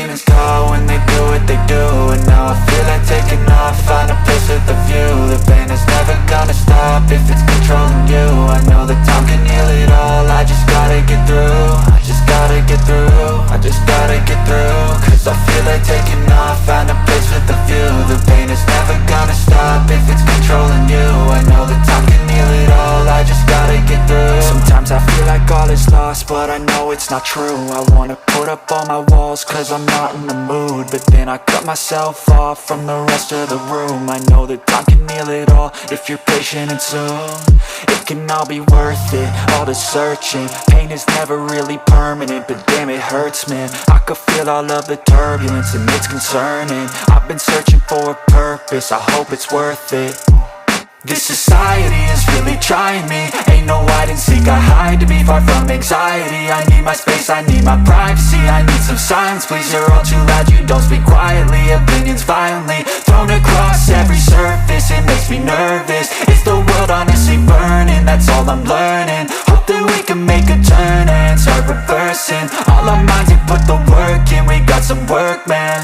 demons call when they do what they do. And now I feel like taking off, find a place with a view. The pain is never gonna stop if it's controlling you. I know that time can heal it all, I just gotta get through. I just gotta get through, I just gotta get through. Cause I feel like taking off, find a place with a view. The pain is never gonna stop if it's controlling you. I know that time can heal it all, I just gotta get through. Sometimes I feel like all is lost, but I know it's not true. I wanna put up all my walls cause I'm not in the mood, but then I cut myself off from the rest of the room. I know that time can heal it all if you're patient and soon. It can all be worth it, all the searching. Pain is never really permanent, but damn it hurts, man. I could feel all of the turbulence and it's concerning. I've been searching for a purpose, I hope it's worth it. This society is really trying me. Ain't no hide and seek, I hide to be far from anxiety. I need my space, I need my privacy. I need some silence, please, you're all too loud. You don't speak quietly, opinions violently thrown across every surface. It makes me nervous, is the world honestly burning? That's all I'm learning. Hope that we can make a turn and start reversing. All our minds, we put the work in, we got some work, man.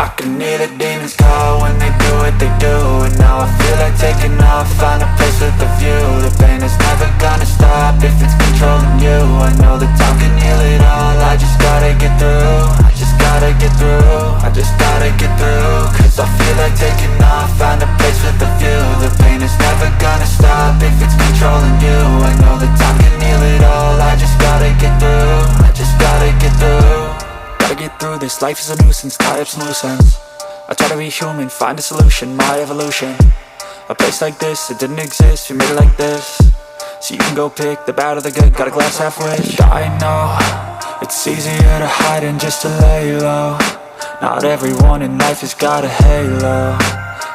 I can hear the demons call when they do what they do. And now I feel like taking off, find a place with a view. The pain is never gonna stop if it's controlling you. I know that time can heal it all, I just gotta get through. I just gotta get through, I just gotta get through. Cause I feel like taking off, find a place with a view. The pain is never gonna stop if it's controlling you. I know that time can heal it all, I just gotta get through. I just gotta get through. Gotta get through this, life is a nuisance, tie up some loose ends. I try to be human, find a solution, my evolution. A place like this, it didn't exist, we made it like this. So you can go pick the bad or the good, got a glass halfway. I know, it's easier to hide than just to lay low. Not everyone in life has got a halo.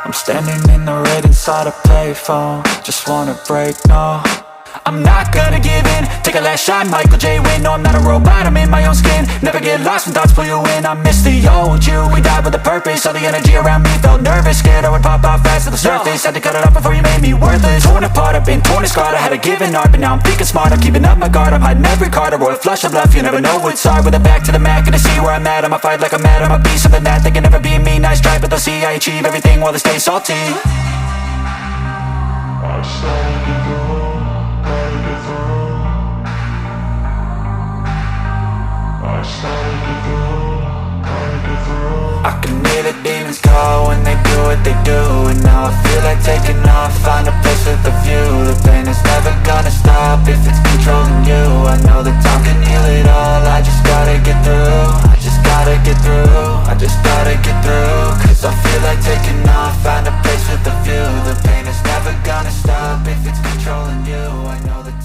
I'm standing in the red inside a payphone, just wanna break, no. I'm not gonna give in, take a last shot, Michael J. Win. No, I'm not a robot, I'm in my own skin. Never get lost when thoughts pull you in. I miss the old you, we died with a purpose. All the energy around me felt nervous, scared I would pop off fast to the surface. Had to cut it off before you made me worthless. Torn apart, I've been torn and scarred. I had a given art, but now I'm thinking smart. I'm keeping up my guard, I'm hiding every card. A royal flush of love, you never know what's hard. With a back to the mat, gonna see where I'm at. I'ma fight like I'm mad, I'ma be something that they can never be me. Nice try, but they'll see I achieve everything while they stay salty. I can hear the demons call when they do what they do. And now I feel like taking off, find a place with a view. The pain is never gonna stop if it's controlling you. I know that time can heal it all, I just gotta get through. I just gotta get through, I just gotta get through. Cause I feel like taking off, find a place with a view. The pain is never gonna stop if it's controlling you. I know that